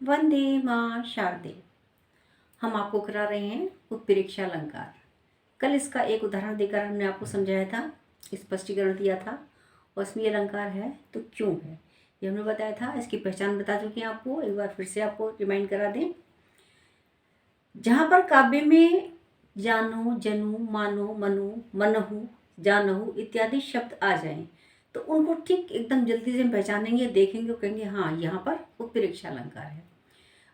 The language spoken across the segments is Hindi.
वंदे मां शारदे। हम आपको करा रहे हैं उत्प्रेक्षा अलंकार। कल इसका एक उदाहरण देकर हमने आपको समझाया था, स्पष्टीकरण दिया था और इसमें ये अलंकार है तो क्यों है ये हमने बताया था। इसकी पहचान बता चुके हैं आपको, एक बार फिर से आपको रिमाइंड करा दें। जहाँ पर काव्य में जानो, जनु, मानो, मनु, मनहु, जानहु इत्यादि शब्द आ जाएं तो उनको ठीक एकदम जल्दी से हम पहचानेंगे, देखेंगे और कहेंगे हाँ यहाँ पर उत्प्रेक्षा अलंकार है।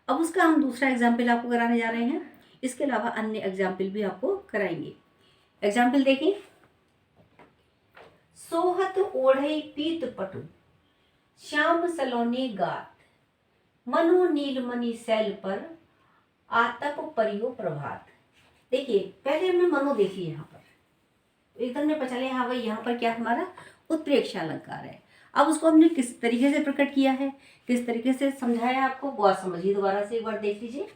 अब उसका हम दूसरा एग्जाम्पल आपको कराने जा रहे हैं। इसके अलावा अन्य एग्जाम्पल भी आपको कराएंगे। एग्जाम्पल देखिए, सोहत ओढ़े पीत पटु, श्याम सलोने गात, मनो नीलमणि शैल पर, आतप परियो प्रभात। देखिए पहले हमने मनो देखी यहाँ पर, एकदम ने पहचान लिया हाँ भाई यहाँ पर क्या हमारा उत्प्रेक्षा अलंकार है। अब उसको हमने किस तरीके से प्रकट किया है, किस तरीके से समझाया आपको, वो आप समझिए, दोबारा से एक बार देख लीजिए।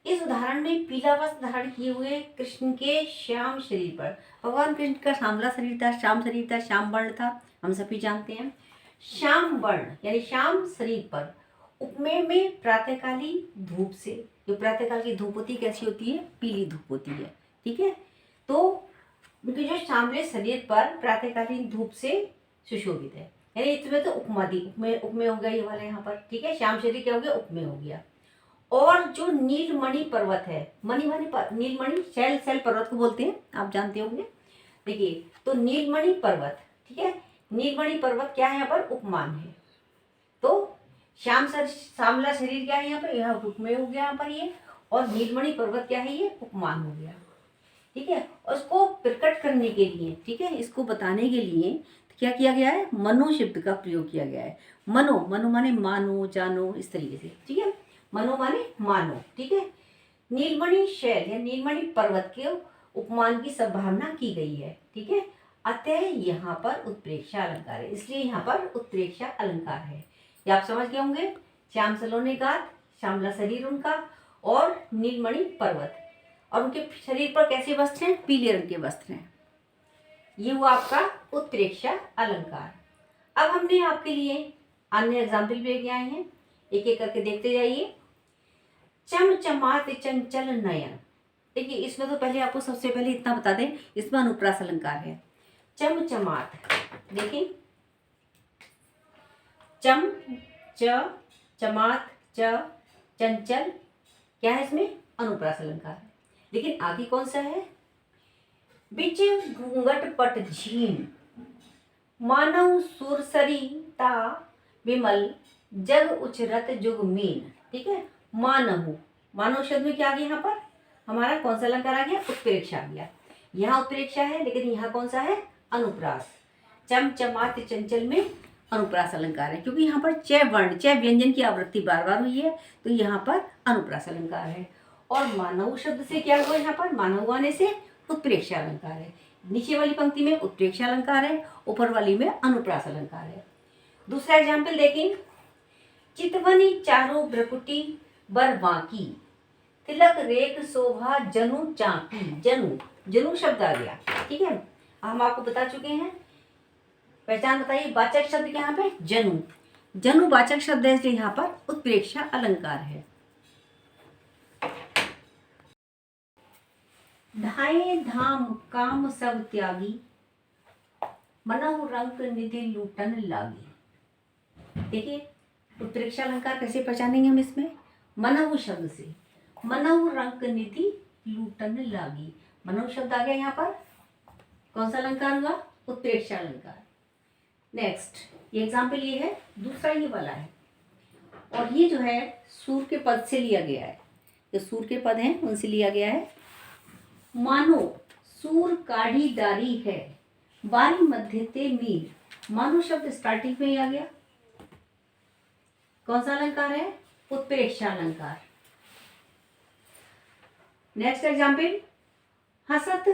इस उदाहरण में पीला वस्त्र धारण किए हुए कृष्ण के श्याम शरीर पर, भगवान कृष्ण का सांवला शरीर था, श्याम शरीर था, श्याम वर्ण था, हम सभी जानते हैं। श्याम वर्ण यानी श्याम शरीर पर उपमेय में प्रातःकाली धूप से, जो प्रातःकाल की धूप होती है कैसी होती है, पीली धूप होती है, ठीक है। तो उनके जो सांवले शरीर पर प्रातःकालीन धूप से सुशोभित है, यानी इसमें तो उपमा दी, उपमेय हो गया ये वाला यहाँ पर, ठीक है। श्याम शरीर क्या हो गया, उपमेय हो गया। और जो नीलमणि पर्वत है, मणि माने नीलमणि, शैल, शैल पर्वत को बोलते हैं, आप जानते होंगे। देखिए तो नीलमणि पर्वत, ठीक है, नीलमणि पर्वत क्या है यहाँ पर, उपमान है। तो श्यामला शरीर क्या है यहाँ पर, यहाँ उपमेय हो गया यहाँ पर ये, और नीलमणि पर्वत क्या है, ये उपमान हो गया, ठीक है। और इसको प्रकट करने के लिए, ठीक है, इसको बताने के लिए क्या किया गया है, मनो शब्द का प्रयोग किया गया है। मनो, मनो माने मानो, जानो, इस तरीके से, ठीक है। मनो माने मानो, ठीक है। नीलमणि शैल या नीलमणि पर्वत के उपमान की संभावना की गई है, ठीक है। अतः यहाँ पर उत्प्रेक्षा अलंकार है, इसलिए यहाँ पर उत्प्रेक्षा अलंकार है। ये आप समझ गए होंगे। श्याम सलोने गात, श्यामला शरीर उनका, और नीलमणि पर्वत, और उनके शरीर पर कैसे वस्त्र हैं, पीले रंग के वस्त्र हैं। ये हुआ आपका उत्प्रेक्षा अलंकार। अब हमने आपके लिए अन्य एग्जाम्पल भी लेके आए हैं, एक एक करके देखते जाइए। चमचमात चंचल नयन। देखिए इसमें तो पहले आपको सबसे पहले इतना बता दें, इसमें अनुप्रास अलंकार है। चमचमात, देखिए चम, च, चमात, च, चंचल, क्या है इसमें, अनुप्रास अलंकार है। लेकिन आगे कौन सा है, बिच घूंघट पट झीम, मानव सुरसरी ता विमल, जग उचरत जुग मीन, ठीक है। मानव, मानव शब्द में क्या आ गया यहाँ पर, हमारा कौन सा अलंकार आ गया, उत्प्रेक्षा आ गया। यहाँ उत्प्रेक्षा है लेकिन यहाँ कौन सा है, अनुप्रास। चमचमात चंचल में अनुप्रास अलंकार है, क्योंकि यहाँ पर च वर्ण, च व्यंजन की आवृत्ति बार बार हुई है, तो यहाँ पर अनुप्रास अलंकार है। और मानव शब्द से क्या हुआ, यहाँ पर मानव आने से उत्प्रेक्षा अलंकार है। नीचे वाली पंक्ति में उत्प्रेक्षा अलंकार है, ऊपर वाली में अनुप्रास अलंकार है। दूसरा एग्जाम्पल देखें, चितवनी चारों भ्रकुटी बर बांकी, तिलक रेख शोभा जनु चाकी। जनु, जनु शब्द आ गया, ठीक है, हम आपको बता चुके हैं। पहचान बताइए, वाचक शब्द यहाँ पे जनु, जनु वाचक शब्द है, इसलिए यहाँ पर उत्प्रेक्षा अलंकार है। धाये धाम काम सब त्यागी, मनहु रंक निधि लूटन लागी। देखिए उत्प्रेक्षा अलंकार कैसे पहचानेंगे हम इसमें, मनहु शब्द से, मनहु रंक निधि लूटन लागी। मनहु शब्द आ गया यहाँ पर, कौन सा अलंकार हुआ, उत्प्रेक्षा अलंकार। नेक्स्ट ये एग्जाम्पल ये है, दूसरा ये वाला है, और ये जो है सूर के पद से लिया गया है, जो सूर के पद हैं उनसे लिया गया है। मानो सूर काढ़ी डारी है, बारी मध्य ते मीर। मानो शब्द स्टार्टिंग में ही आ गया, कौन सा अलंकार है, उत्प्रेक्षा अलंकार। नेक्स्ट एग्जाम्पल, हसत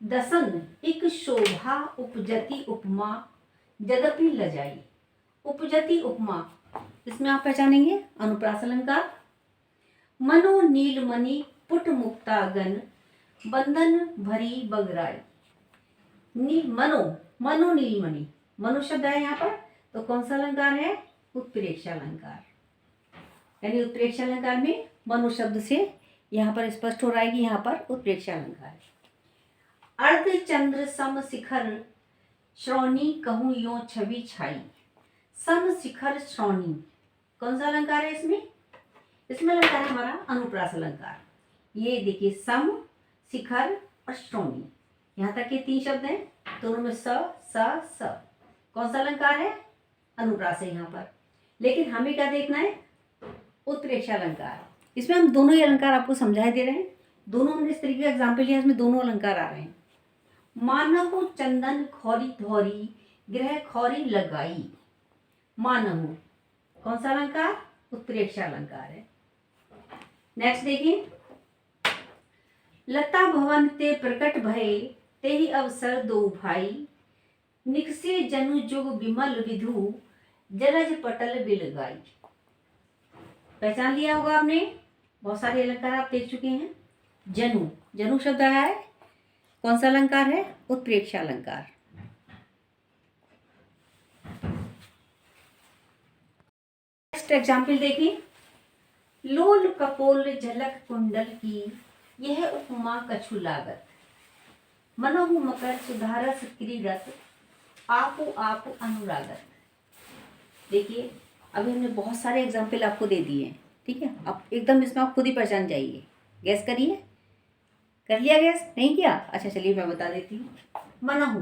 दसन इक शोभा उपजति उपमा, यद्यपि लजाई। उपजति उपमा, इसमें आप पहचानेंगे अनुप्रास अलंकार। मनो नीलमणि पुट मुक्तागन, बंधन भरी बगराई। मनो, मनो नीलमणि, मनो शब्द है यहाँ पर, तो कौन सा अलंकार है, उत्प्रेक्षा अलंकार। यानी उत्प्रेक्षा अलंकार में मनो शब्द से यहाँ पर स्पष्ट हो रहा है कि यहाँ पर उत्प्रेक्षा अलंकार है। अर्धचंद्र सम शिखर श्रोणी कहूँ यो छवि छाई। सम शिखर श्रोणी कौन सा अलंकार है इसमें? इसमें अलंकार है हमारा अनुप्रास अलंकार। ये देखिए सम, शिखर और श्रोणी, यहाँ तक के 3 शब्द हैं, दोनों में स स। कौन सा अलंकार है? अनुप्रास है यहाँ पर। लेकिन हमें क्या देखना है? उत्प्रेक्षा अलंकार। इसमें हम दोनों ही अलंकार आपको समझाई दे रहे हैं। दोनों हमने इस तरीके का एग्जाम्पल लिया, इसमें दोनों अलंकार आ रहे हैं। मानहु चंदन खौरी धौरी गृह खौरी लगाई। मानहु कौन सा अलंकार? उत्प्रेक्षा अलंकार है। नेक्स्ट देखिए, लता भवन ते प्रकट भय ते ही अवसर दो भाई। निकसे जनु जुग विमल विधु जलज पटल बिल गाई। पहचान लिया होगा आपने, बहुत सारे अलंकार आप देख चुके हैं। जनु, जनु शब्द आया है, कौन सा अलंकार है? उत्प्रेक्षा अलंकार। नेक्स्ट एग्जाम्पल देखिए, लोल कपोल झलक कुंडल की यह उपमा कछु लागत। मनहु मकर सुधारस क्रीडत आपो आप अनुरागत। देखिए अभी हमने बहुत सारे एग्जाम्पल आपको दे दिए हैं, ठीक है। अब एकदम इसमें आप खुद ही पहचान जाइए। गैस करिए, कर लिया गैस? नहीं किया? अच्छा चलिए मैं बता देती हूँ। मनहु,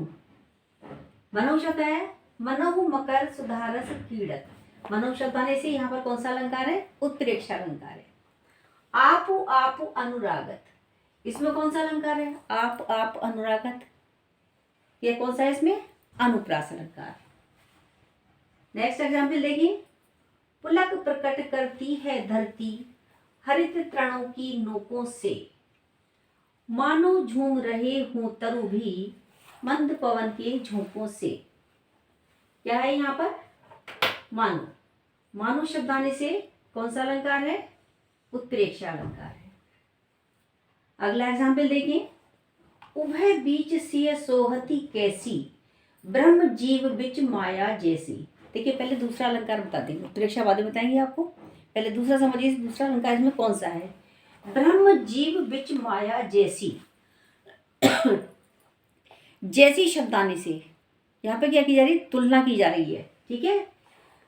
मनहु शब्द है, मनहु मकर सुधारस क्रीडत। मनहु शब्द आने से यहाँ पर कौन सा अलंकार है? उत्प्रेक्षा अलंकार है। आपु आपु अनुरागत, इसमें कौन सा अलंकार है? आप आप अनुरागत। ये कौन सा है इसमें? अनुप्रास अलंकार। नेक्स्ट एग्जाम्पल देखिए, पुलक प्रकट करती है धरती हरित तृणों की नोकों से। मानो झूम रहे हों तरु भी मंद पवन के झोंकों से। क्या है यहाँ पर? मानो, मानो शब्द आने से कौन सा अलंकार है? उत्प्रेक्षा अलंकार है। अगला एग्जाम्पल देखें, उभय बीच सिय सोहती कैसी ब्रह्म जीव बिच माया जैसी। देखिए पहले दूसरा अलंकार बता देंगे, उत्प्रेक्षा बाद में बताएंगे आपको। पहले दूसरा समझिए, दूसरा अलंकार इसमें कौन सा है? ब्रह्म जीव बिच माया जैसी। जैसी शब्द आने से यहाँ पे क्या की जा रही है? तुलना की जा रही है, ठीक है।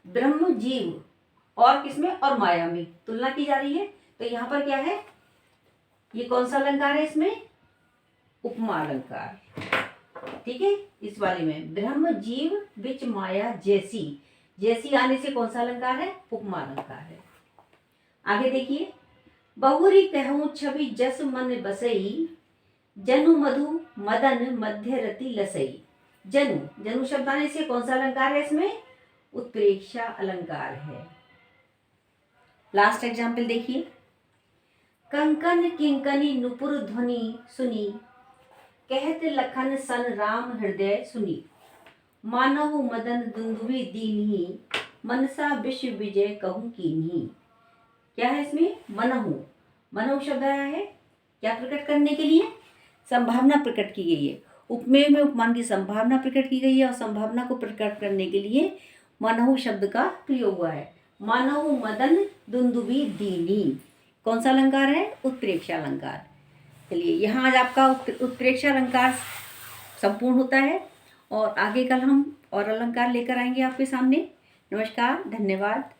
ब्रह्म जीव और किसमें? और माया में तुलना की जा रही है। तो यहाँ पर क्या है? ये कौन सा अलंकार है इसमें? उपमा अलंकार, ठीक है। इस वाले में ब्रह्म जीव बिच माया जैसी, जैसी आने से कौन सा अलंकार है? उपमा अलंकार है। आगे देखिए, बहुरी कहूँ छवि जस मन बसई जनु मधु मदन मध्य रति लसई। जनु, जनु शब्द आने से कौन सा अलंकार है इसमें? उत्प्रेक्षा अलंकार है। लास्ट एग्जाम्पल देखिए, कंकन किंकनी नुपुर ध्वनि सुनी कहत लखन सन राम हृदय सुनी। मानहु मदन दुंदुभि दीन्ही मनसा विश्व विजय कहूँ कीन्ही। क्या है इसमें? मनहु, मनहु शब्द आया है क्या प्रकट करने के लिए? संभावना प्रकट की गई है। उपमेय में उपमान की संभावना प्रकट की गई है और संभावना को प्रकट करने के लिए मनहु शब्द का प्रयोग हुआ है। मानहु मदन दुंदुभि दीनी कौन सा अलंकार है? उत्प्रेक्षा अलंकार। चलिए यहाँ आज आपका उत्प्रेक्षा अलंकार संपूर्ण होता है और आगे कल हम और अलंकार लेकर आएंगे आपके सामने। नमस्कार, धन्यवाद।